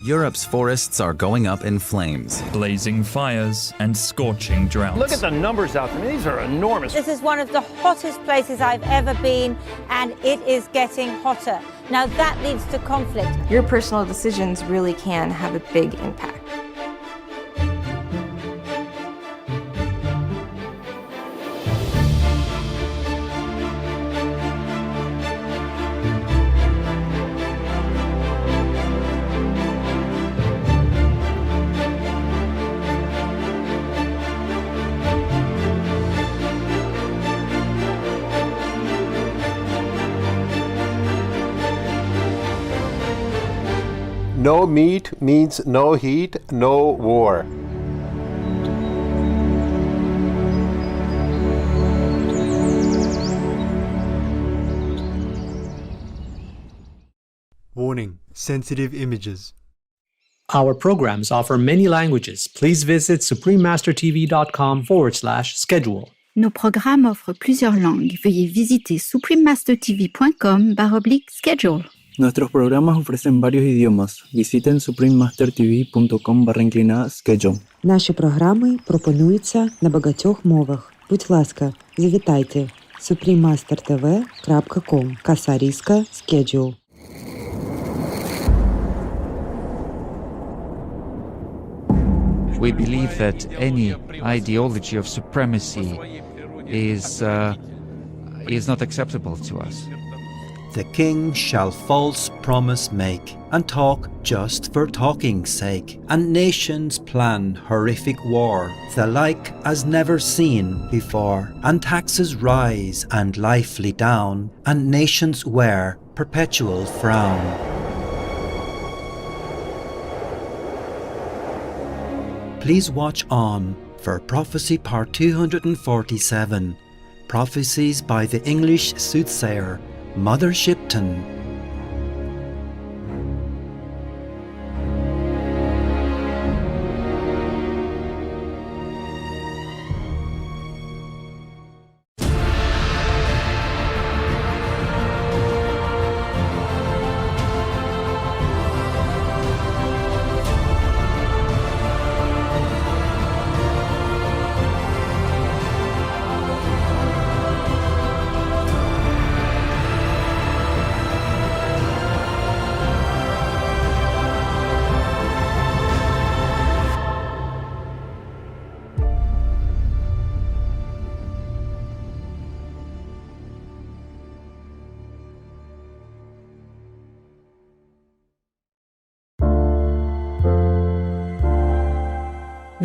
Europe's forests are going up in flames. Blazing fires and scorching droughts. Look at the numbers out there. These are enormous. This is one of the hottest places I've ever been, and it is getting hotter. Now that leads to conflict. Your personal decisions really can have a big impact. No meat means no heat, no war. Warning: sensitive images. Our programs offer many languages. Please visit suprememastertv.com/schedule. Nos programmes offrent plusieurs langues. Veuillez visiter suprememastertv.com/schedule. Nuestros programas ofrecen varios idiomas. Visiten suprememastertv.com/schedule. Наші програми пропонуються на багатьох мовах. Будь ласка, завітайте suprememastertv.com/schedule. We believe that any ideology of supremacy is not acceptable to us. The king shall false promise make, and talk just for talking's sake, and nations plan horrific war, the like as never seen before, and taxes rise and lively down, and nations wear perpetual frown. Please watch on for Prophecy Part 247, Prophecies by the English Soothsayer, Mother Shipton.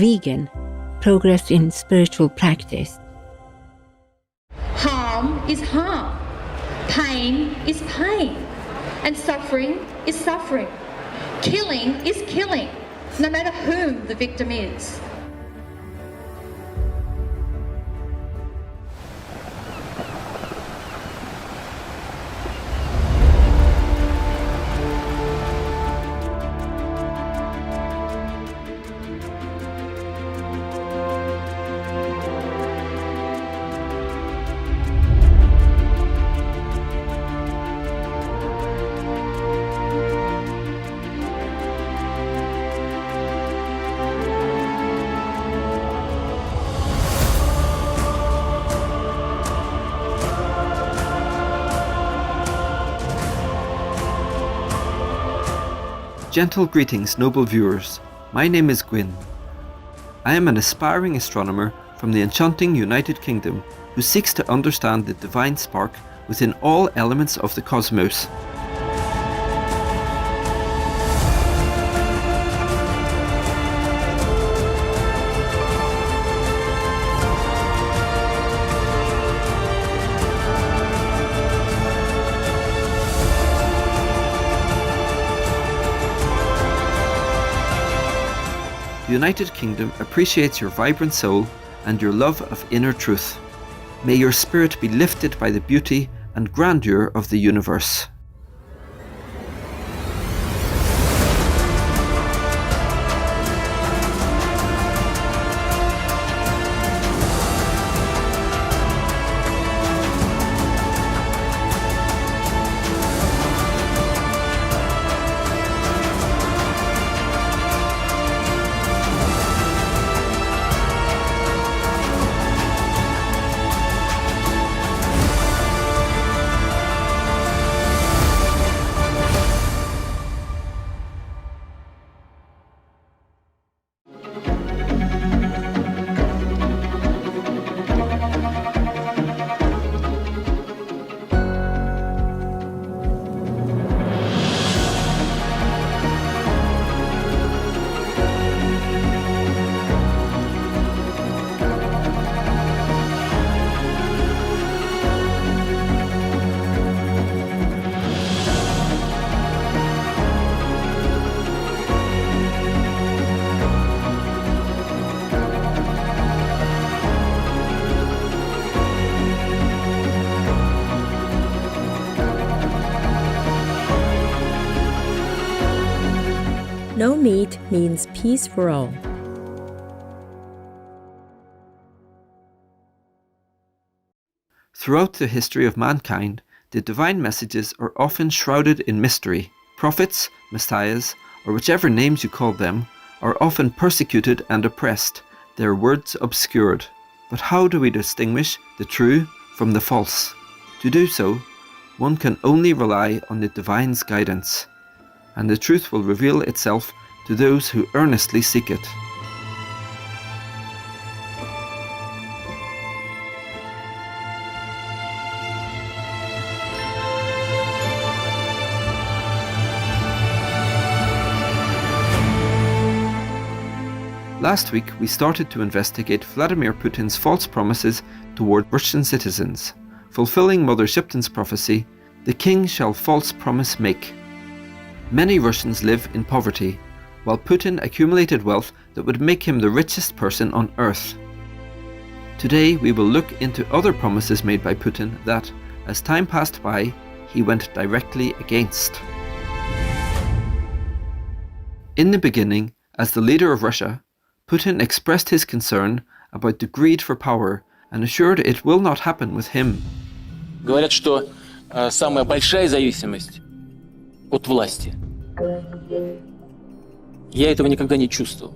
Vegan, progress in spiritual practice. Harm is harm, pain is pain, and suffering is suffering. Killing is killing, no matter who the victim is. Gentle greetings, noble viewers. My name is Gwyn. I am an aspiring astronomer from the enchanting United Kingdom who seeks to understand the divine spark within all elements of the cosmos. The United Kingdom appreciates your vibrant soul and your love of inner truth. May your spirit be lifted by the beauty and grandeur of the universe. No meat means peace for all. Throughout the history of mankind, the divine messages are often shrouded in mystery. Prophets, messiahs, or whichever names you call them, are often persecuted and oppressed, their words obscured. But how do we distinguish the true from the false? To do so, one can only rely on the divine's guidance, and the truth will reveal itself to those who earnestly seek it. Last week, we started to investigate Vladimir Putin's false promises toward Russian citizens, fulfilling Mother Shipton's prophecy, "The king shall false promise make." Many Russians live in poverty, while Putin accumulated wealth that would make him the richest person on earth. Today, we will look into other promises made by Putin that, as time passed by, he went directly against. In the beginning, as the leader of Russia, Putin expressed his concern about the greed for power and assured it will not happen with him. Говорят, что самая большая зависимость от власти. Я этого никогда не чувствовал.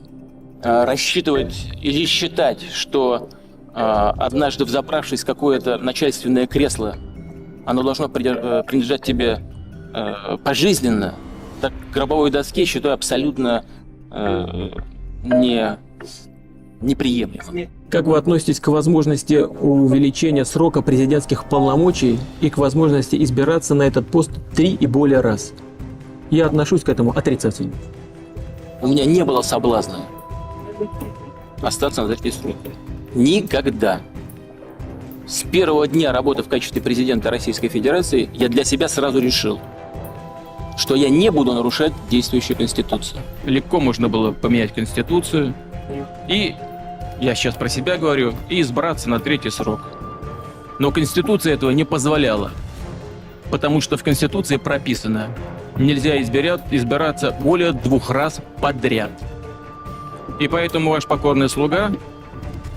Рассчитывать или считать, что однажды взобравшись в какое-то начальственное кресло, оно должно принадлежать тебе пожизненно, так к гробовой доске считаю абсолютно неприемлемым. Как вы относитесь к возможности увеличения срока президентских полномочий и к возможности избираться на этот пост 3 и более раз? Я отношусь к этому отрицательно. У меня не было соблазна остаться на такие сроки. Никогда. С первого дня работы в качестве президента Российской Федерации я для себя сразу решил, что я не буду нарушать действующую Конституцию. Легко можно было поменять Конституцию и, я сейчас про себя говорю, и избраться на 3-й срок. Но Конституция этого не позволяла, потому что в Конституции прописано, нельзя избираться более 2 раз подряд. И поэтому ваш покорный слуга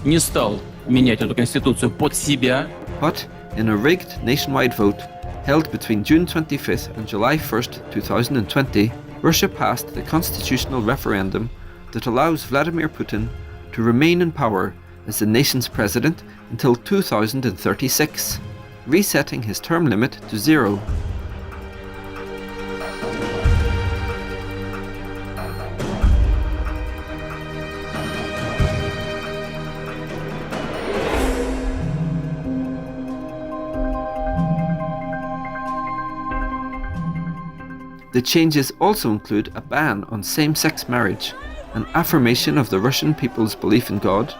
не стал менять эту Конституцию под себя. But in a rigged nationwide vote held between June 25th and July 1st, 2020, Russia passed the constitutional referendum that allows Vladimir Putin to remain in power as the nation's president until 2036, resetting his term limit to 0. The changes also include a ban on same-sex marriage, an affirmation of the Russian people's belief in God,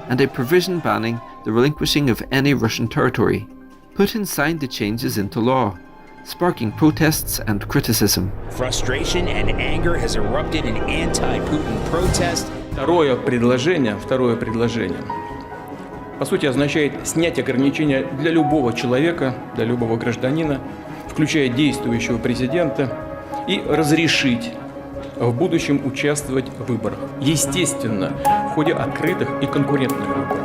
and a provision banning the relinquishing of any Russian territory. Putin signed the changes into law, sparking protests and criticism. Frustration and anger has erupted in anti-Putin protest. Второе предложение, по сути, означает снять ограничения для любого человека, для любого гражданина, включая действующего президента, и разрешить в будущем участвовать в выборах. Естественно, в ходе открытых и конкурентных выборов.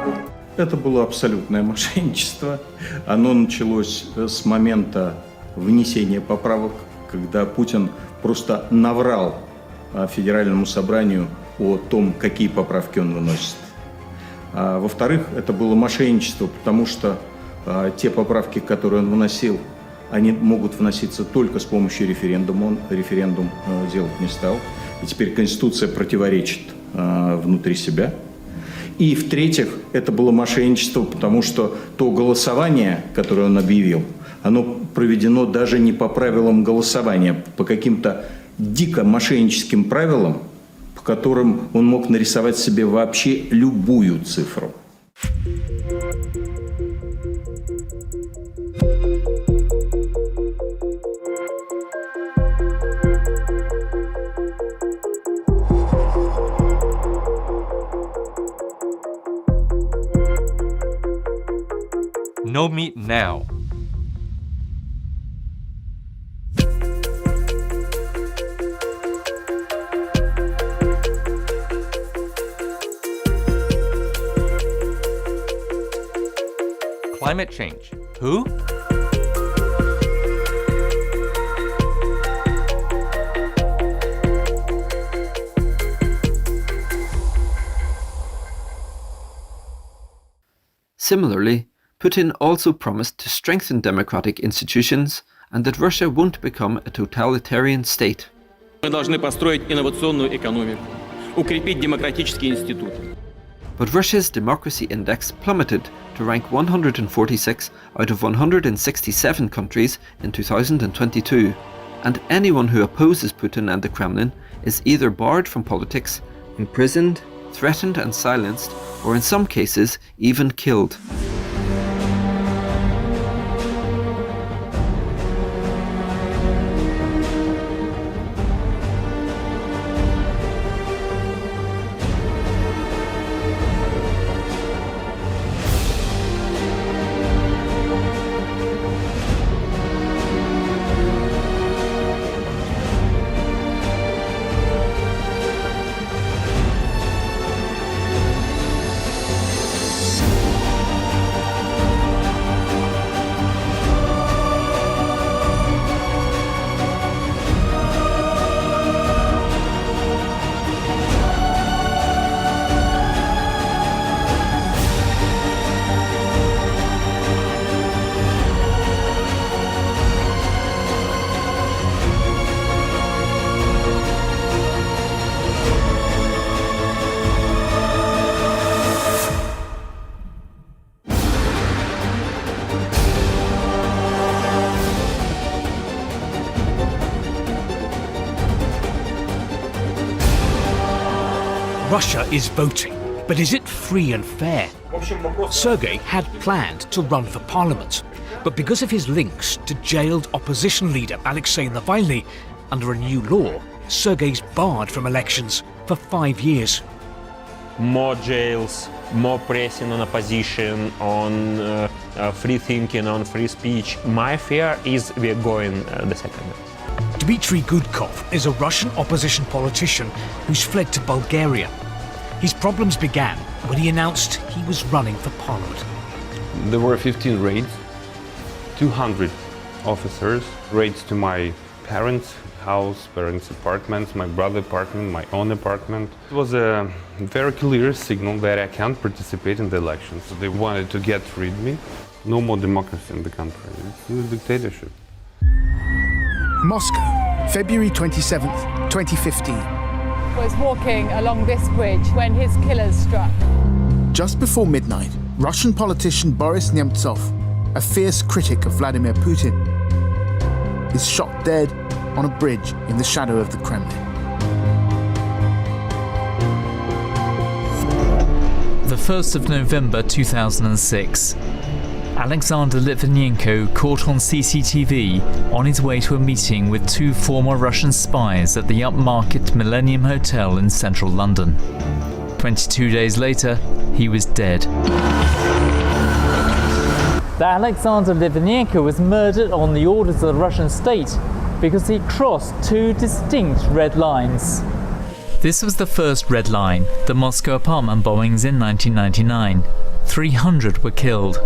Это было абсолютное мошенничество. Оно началось с момента внесения поправок, когда Путин просто наврал Федеральному собранию о том, какие поправки он выносит. А во-вторых, это было мошенничество, потому что те поправки, которые он выносил, они могут вноситься только с помощью референдума. Он референдум делать не стал. И теперь Конституция противоречит внутри себя. И в-третьих, это было мошенничество, потому что то голосование, которое он объявил, оно проведено даже не по правилам голосования, по каким-то дико мошенническим правилам, по которым он мог нарисовать себе вообще любую цифру. No meat now. climate change. Who? Similarly, Putin also promised to strengthen democratic institutions and that Russia won't become a totalitarian state. Мы должны построить инновационную экономику, укрепить демократические институты. But Russia's democracy index plummeted to rank 146 out of 167 countries in 2022, and anyone who opposes Putin and the Kremlin is either barred from politics, imprisoned, threatened and silenced, or in some cases even killed. Russia is voting, but is it free and fair? Sergei had planned to run for parliament, but because of his links to jailed opposition leader Alexei Navalny, under a new law, Sergei's barred from elections for 5 years. More jails, more pressing on opposition, on free thinking, on free speech. My fear is we're going the second. Dmitry Gudkov is a Russian opposition politician who's fled to Bulgaria. His problems began when he announced he was running for parliament. There were 15 raids, 200 officers, raids to my parents' house, parents' apartments, my brother's apartment, my own apartment. It was a very clear signal that I can't participate in the elections. So they wanted to get rid of me. No more democracy in the country. It's a dictatorship. Moscow, February 27th, 2015. Was walking along this bridge when his killers struck. Just before midnight, Russian politician Boris Nemtsov, a fierce critic of Vladimir Putin, is shot dead on a bridge in the shadow of the Kremlin. The 1st of November 2006. Alexander Litvinenko caught on CCTV on his way to a meeting with 2 former Russian spies at the upmarket Millennium Hotel in central London. 22 days later, he was dead. That Alexander Litvinenko was murdered on the orders of the Russian state because he crossed 2 distinct red lines. This was the first red line, the Moscow apartment bombings in 1999. 300 were killed.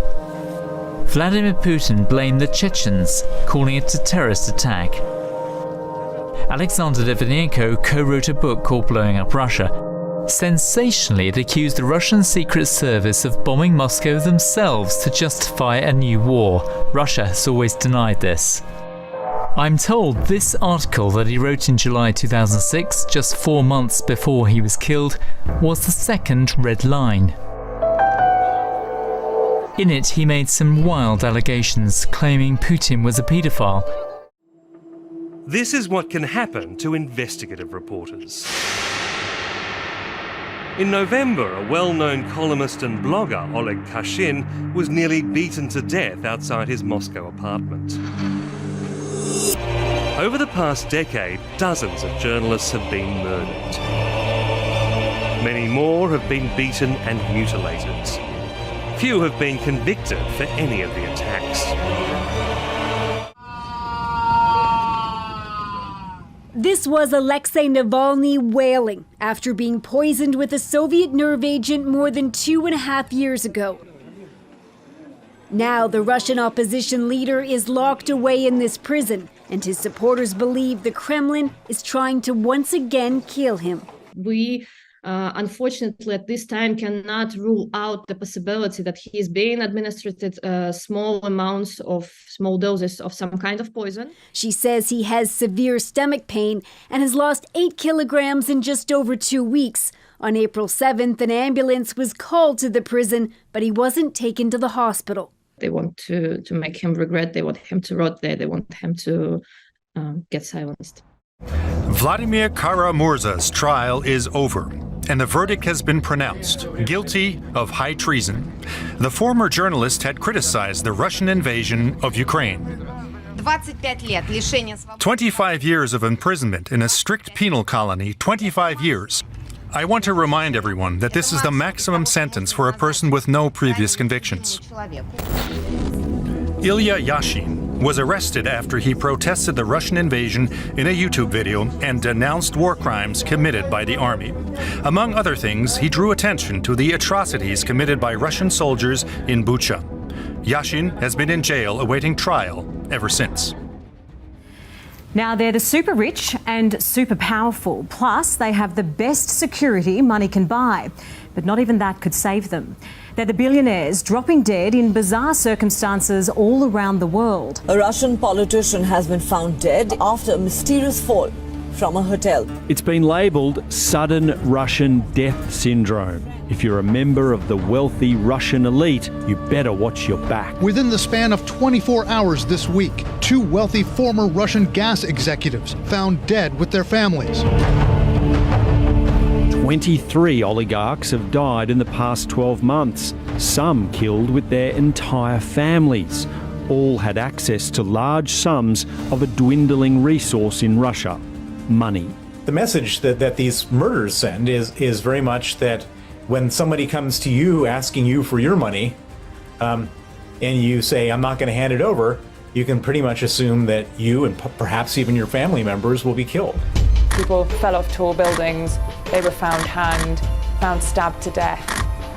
Vladimir Putin blamed the Chechens, calling it a terrorist attack. Alexander Litvinenko co-wrote a book called Blowing Up Russia. Sensationally, it accused the Russian Secret Service of bombing Moscow themselves to justify a new war. Russia has always denied this. I'm told this article that he wrote in July 2006, just 4 months before he was killed, was the second red line. In it, he made some wild allegations, claiming Putin was a paedophile. This is what can happen to investigative reporters. In November, a well-known columnist and blogger, Oleg Kashin, was nearly beaten to death outside his Moscow apartment. Over the past decade, dozens of journalists have been murdered. Many more have been beaten and mutilated. Few have been convicted for any of the attacks. This was Alexei Navalny wailing after being poisoned with a Soviet nerve agent more than 2.5 years ago. Now the Russian opposition leader is locked away in this prison, and his supporters believe the Kremlin is trying to once again kill him. We unfortunately at this time cannot rule out the possibility that he is being administered small doses of some kind of poison. She says he has severe stomach pain and has lost 8 kilograms in just over 2 weeks. On April 7th, an ambulance was called to the prison, but he wasn't taken to the hospital. They want to make him regret, they want him to rot there, they want him to get silenced. Vladimir Kara-Murza's trial is over, and the verdict has been pronounced guilty of high treason. The former journalist had criticized the Russian invasion of Ukraine. 25 years of imprisonment in a strict penal colony, 25 years. I want to remind everyone that this is the maximum sentence for a person with no previous convictions. Ilya Yashin was arrested after he protested the Russian invasion in a YouTube video and denounced war crimes committed by the army. Among other things, he drew attention to the atrocities committed by Russian soldiers in Bucha. Yashin has been in jail awaiting trial ever since. Now, they're the super rich and super powerful. Plus, they have the best security money can buy. But not even that could save them. They're the billionaires dropping dead in bizarre circumstances all around the world. A Russian politician has been found dead after a mysterious fall from a hotel. It's been labelled sudden Russian death syndrome. If you're a member of the wealthy Russian elite, you better watch your back. Within the span of 24 hours this week, 2 wealthy former Russian gas executives found dead with their families. 23 oligarchs have died in the past 12 months, some killed with their entire families. All had access to large sums of a dwindling resource in Russia, money. The message that these murders send is very much that when somebody comes to you asking you for your money, and you say, I'm not going to hand it over, you can pretty much assume that you and perhaps even your family members will be killed. People fell off tall buildings, they were found hanged, found stabbed to death,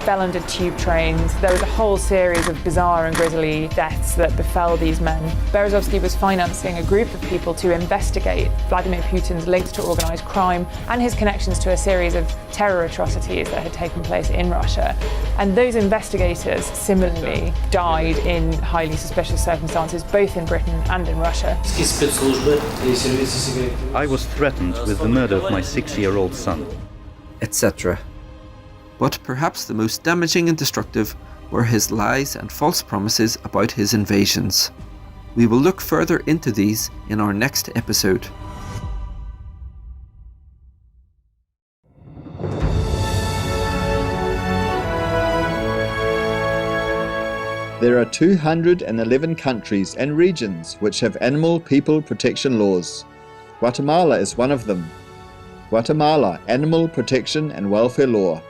fell under tube trains. There was a whole series of bizarre and grisly deaths that befell these men. Berezovsky was financing a group of people to investigate Vladimir Putin's links to organised crime and his connections to a series of terror atrocities that had taken place in Russia. And those investigators similarly died in highly suspicious circumstances, both in Britain and in Russia. I was threatened with the murder of my 6-year-old son, etc. But perhaps the most damaging and destructive were his lies and false promises about his invasions. We will look further into these in our next episode. There are 211 countries and regions which have animal people protection laws. Guatemala is one of them. Guatemala Animal Protection and Welfare Law.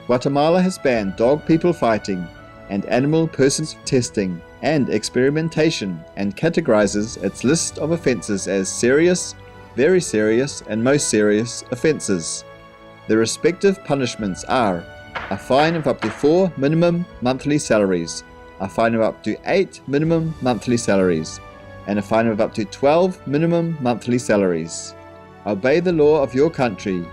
Guatemala has banned dog people fighting and animal persons testing and experimentation and categorizes its list of offences as serious, very serious and most serious offences. The respective punishments are a fine of up to 4 minimum monthly salaries, a fine of up to 8 minimum monthly salaries, and a fine of up to 12 minimum monthly salaries. Obey the law of your country.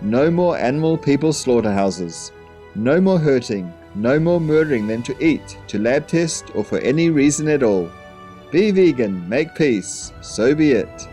No more animal people slaughterhouses. No more hurting, no more murdering them to eat, to lab test, or for any reason at all. Be vegan, make peace, so be it.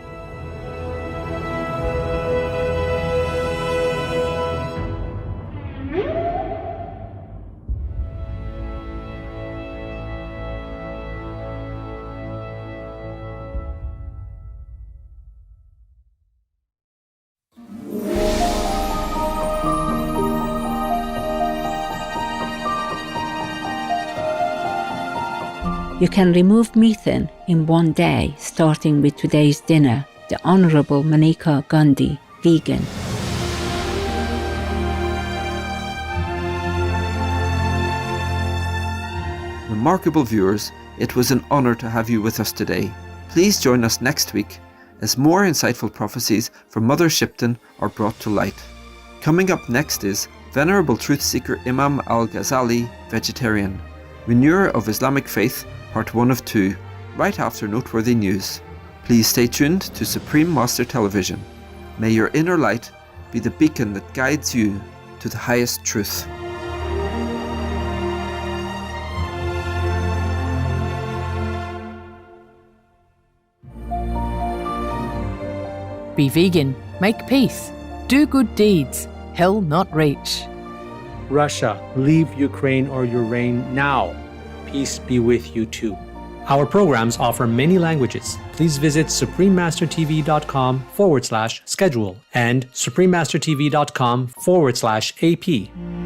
You can remove methane in one day, starting with today's dinner. The Honourable Maneka Gandhi, vegan. Remarkable viewers, it was an honour to have you with us today. Please join us next week as more insightful prophecies from Mother Shipton are brought to light. Coming up next is Venerable Truth Seeker Imam Al-Ghazali, vegetarian. Renewal of Islamic Faith, Part 1 of 2, right after Noteworthy News. Please stay tuned to Supreme Master Television. May your inner light be the beacon that guides you to the highest truth. Be vegan, make peace, do good deeds, hell not reach. Russia, leave Ukraine or your reign now. Peace be with you too. Our programs offer many languages. Please visit suprememastertv.com/schedule and suprememastertv.com/AP.